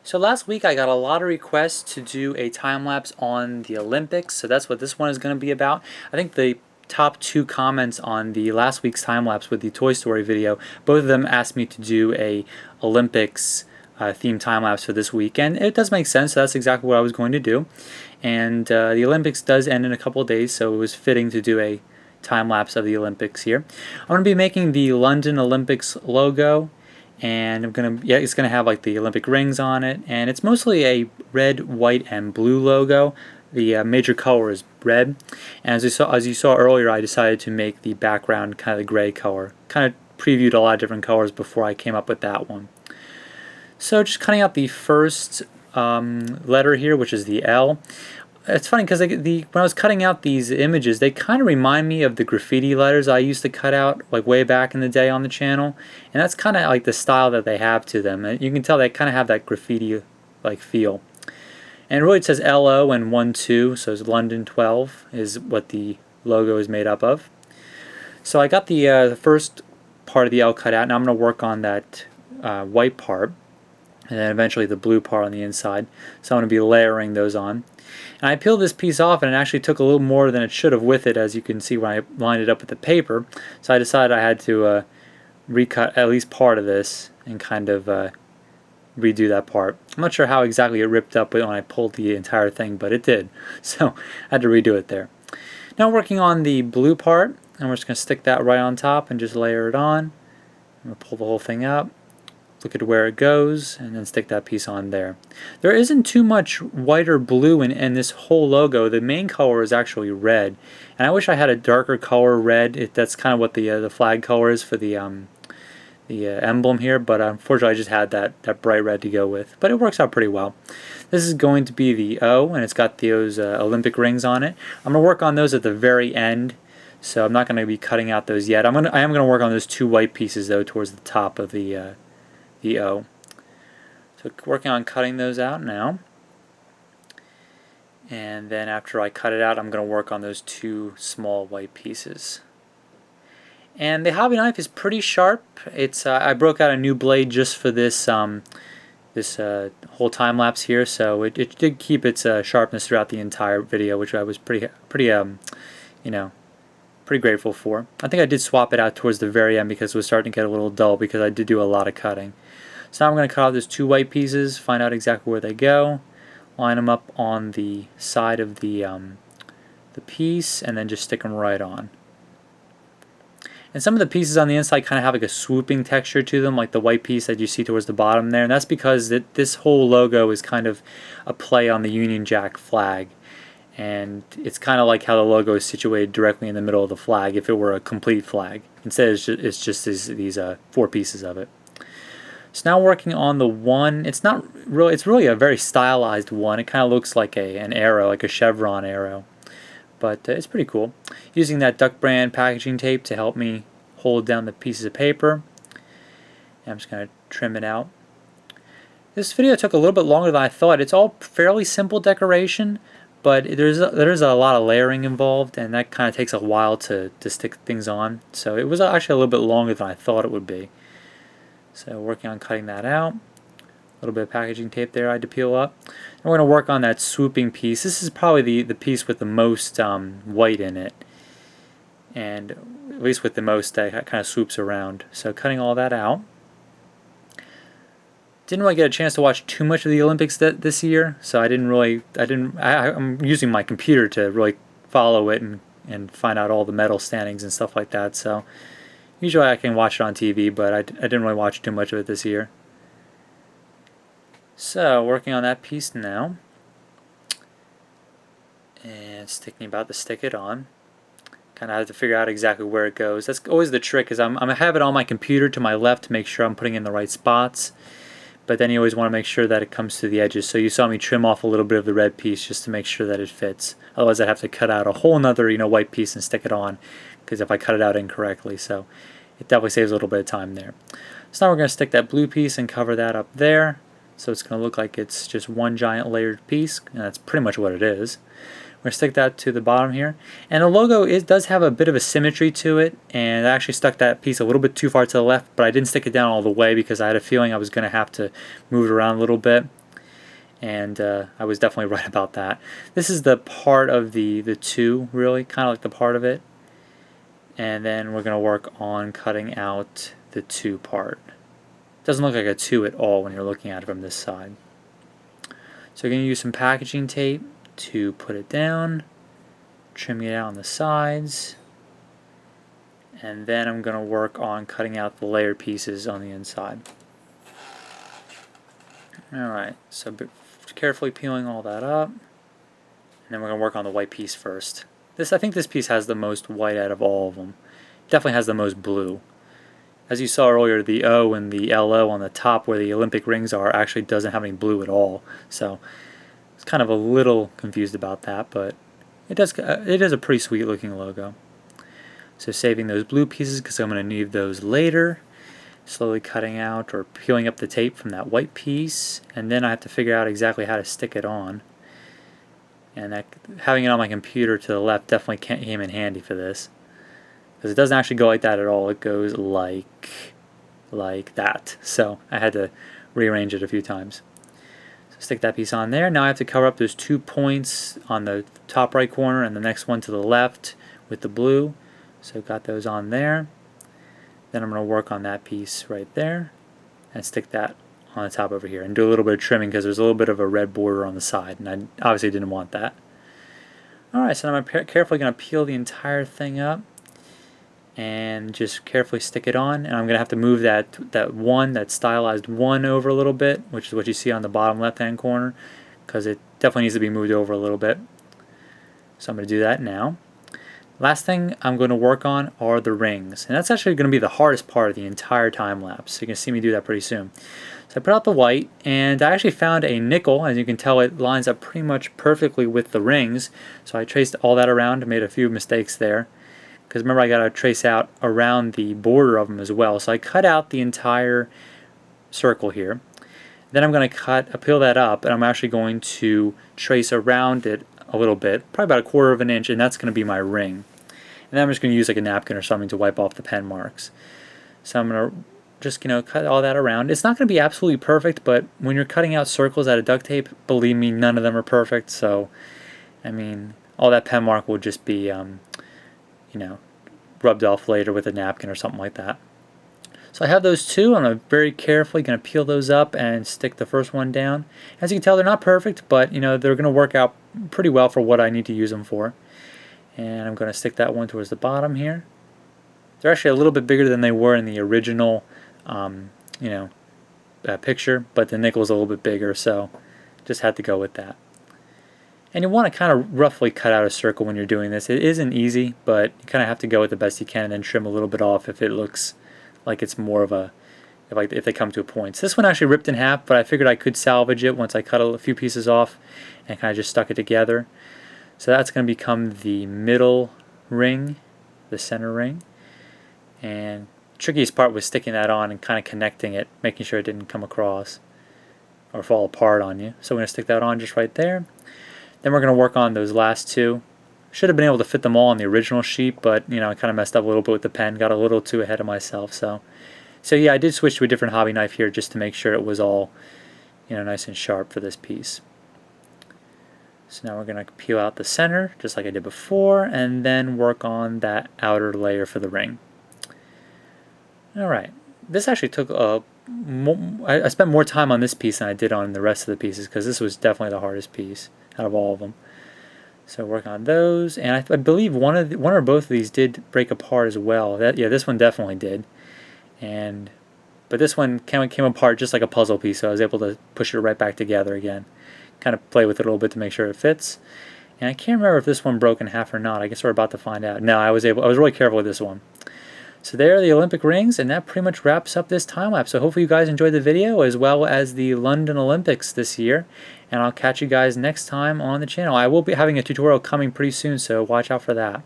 So last week I got a lot of requests to do a time lapse on the Olympics, so that's what this one is going to be about. I think the top two comments on the last week's time lapse with the Toy Story video, both of them asked me to do a Olympics themed time lapse for this week, and it does make sense. So that's exactly what I was going to do. And the Olympics does end in a couple of days, so it was fitting to do a time lapse of the Olympics here. I'm going to be making the London Olympics logo, and it's gonna have like the Olympic rings on it, and it's mostly a red, white, and blue logo. The major color is red, and as you saw earlier, I decided to make the background kind of the gray color. Kind of previewed a lot of different colors before I came up with that one. So just cutting out the first letter here, which is the L. It's funny because when I was cutting out these images, they kind of remind me of the graffiti letters I used to cut out like way back in the day on the channel, and that's kind of like the style that they have to them. And you can tell they kind of have that graffiti like feel. And really it says LO and 1-2, so it's London 12 is what the logo is made up of. So I got the first part of the L cut out. Now I'm going to work on that white part, and then eventually the blue part on the inside. So I'm going to be layering those on. And I peeled this piece off, and it actually took a little more than it should have with it, as you can see when I lined it up with the paper. So I decided I had to recut at least part of this and kind of redo that part. I'm not sure how exactly it ripped up when I pulled the entire thing, but it did. So I had to redo it there. Now working on the blue part, and we're just going to stick that right on top and just layer it on. I'm going to pull the whole thing up. Look at where it goes, and then stick that piece on there. There isn't too much white or blue in this whole logo. The main color is actually red, and I wish I had a darker color red. That's kind of what the flag color is for the emblem here, but unfortunately I just had that bright red to go with. But it works out pretty well. This is going to be the O, and it's got those Olympic rings on it. I'm going to work on those at the very end, so I'm not going to be cutting out those yet. I am going to work on those two white pieces though towards the top of the O. So working on cutting those out now, and then after I cut it out I'm going to work on those two small white pieces. And the hobby knife is pretty sharp. It's I broke out a new blade just for this whole time lapse here, so it did keep its sharpness throughout the entire video, which I was pretty grateful for. I think I did swap it out towards the very end because it was starting to get a little dull because I did do a lot of cutting. So now I'm going to cut out those two white pieces, find out exactly where they go, line them up on the side of the piece, and then just stick them right on. And some of the pieces on the inside kind of have like a swooping texture to them, like the white piece that you see towards the bottom there, and that's because this whole logo is kind of a play on the Union Jack flag. And it's kind of like how the logo is situated directly in the middle of the flag if it were a complete flag. Instead it's just these four pieces of it. So now working on the one, it's really a very stylized one. It kind of looks like an arrow, like a chevron arrow. But it's pretty cool. Using that Westcott Brand packaging tape to help me hold down the pieces of paper. And I'm just going to trim it out. This video took a little bit longer than I thought. It's all fairly simple decoration, but there's a lot of layering involved, and that kind of takes a while to stick things on. So it was actually a little bit longer than I thought it would be. So working on cutting that out. A little bit of packaging tape there I had to peel up. And we're going to work on that swooping piece. This is probably the piece with the most white in it, and at least with the most that kind of swoops around. So cutting all that out. Didn't really get a chance to watch too much of the Olympics this year, so I'm using my computer to really follow it and find out all the medal standings and stuff like that. So usually I can watch it on TV, but I didn't really watch too much of it this year. So working on that piece now, and about to stick it on. Kind of have to figure out exactly where it goes. That's always the trick, is I have it on my computer to my left to make sure I'm putting in the right spots. But then you always want to make sure that it comes to the edges. So you saw me trim off a little bit of the red piece just to make sure that it fits. Otherwise I'd have to cut out a whole nother white piece and stick it on, because if I cut it out incorrectly. So it definitely saves a little bit of time there. So now we're going to stick that blue piece and cover that up there. So it's going to look like it's just one giant layered piece, and that's pretty much what it is. We're going to stick that to the bottom here. And the logo does have a bit of a symmetry to it, and I actually stuck that piece a little bit too far to the left, but I didn't stick it down all the way because I had a feeling I was going to have to move it around a little bit. and I was definitely right about that. This is the part of the 2, really, kind of like the part of it. And then we're going to work on cutting out the 2 part. It doesn't look like a 2 at all when you're looking at it from this side. So we're going to use some packaging tape to put it down, trim it out on the sides, and then I'm going to work on cutting out the layered pieces on the inside. Alright, so carefully peeling all that up, and then we're going to work on the white piece first. I think this piece has the most white out of all of them. It definitely has the most blue. As you saw earlier, the O and the LO on the top where the Olympic rings are actually doesn't have any blue at all. So it's kind of a little confused about that, but it is a pretty sweet looking logo. So saving those blue pieces because I'm going to need those later. Slowly cutting out or peeling up the tape from that white piece, and then I have to figure out exactly how to stick it on. And having it on my computer to the left definitely came in handy for this, because it doesn't actually go like that at all. It goes like that. So I had to rearrange it a few times. So stick that piece on there. Now I have to cover up those 2 points on the top right corner and the next one to the left with the blue. So got those on there. Then I'm going to work on that piece right there and stick that on the top over here and do a little bit of trimming because there's a little bit of a red border on the side, and I obviously didn't want that. Alright, so now I'm carefully going to peel the entire thing up and just carefully stick it on, and I'm going to have to move that stylized 1 over a little bit, which is what you see on the bottom left hand corner, because it definitely needs to be moved over a little bit. So I'm going to do that now. Last thing I'm going to work on are the rings, and that's actually going to be the hardest part of the entire time lapse. So you're going to see me do that pretty soon. So I put out the white, and I actually found a nickel. As you can tell, it lines up pretty much perfectly with the rings. So I traced all that around, made a few mistakes there, because remember I got to trace out around the border of them as well. So I cut out the entire circle here. Then I'm going to peel that up, and I'm actually going to trace around it a little bit, probably about 1/4 of an inch, and that's going to be my ring. And then I'm just going to use like a napkin or something to wipe off the pen marks. So I'm going to just cut all that around. It's not going to be absolutely perfect, but when you're cutting out circles out of duct tape, believe me, none of them are perfect. So I mean, all that pen mark will just be rubbed off later with a napkin or something like that. So I have those 2. I'm very carefully going to peel those up and stick the first one down. As you can tell, they're not perfect, but they're going to work out pretty well for what I need to use them for. And I'm going to stick that one towards the bottom here. They're actually a little bit bigger than they were in the original picture, but the nickel's a little bit bigger, so just had to go with that. And you want to kind of roughly cut out a circle when you're doing this. It isn't easy, but you kind of have to go with the best you can and then trim a little bit off if it looks like it's more of a, if they come to a point. So this one actually ripped in half, but I figured I could salvage it once I cut a few pieces off and kind of just stuck it together. So that's going to become the middle ring, the center ring. And the trickiest part was sticking that on and kind of connecting it, making sure it didn't come across or fall apart on you. So we're going to stick that on just right there. Then we're going to work on those last 2. Should have been able to fit them all on the original sheet, but I kind of messed up a little bit with the pen, got a little too ahead of myself. So yeah, I did switch to a different hobby knife here just to make sure it was all nice and sharp for this piece. So now we're going to peel out the center just like I did before, and then work on that outer layer for the ring. Alright, this actually took I spent more time on this piece than I did on the rest of the pieces, because this was definitely the hardest piece out of all of them. So work on those, and I believe one or both of these did break apart as well. Yeah, this one definitely did. But this one came apart just like a puzzle piece, so I was able to push it right back together again. Kind of play with it a little bit to make sure it fits. And I can't remember if this one broke in half or not. I guess we're about to find out. No, I was really careful with this one. So there are the Olympic rings, and that pretty much wraps up this time lapse. So hopefully you guys enjoyed the video, as well as the London Olympics this year. And I'll catch you guys next time on the channel. I will be having a tutorial coming pretty soon, so watch out for that.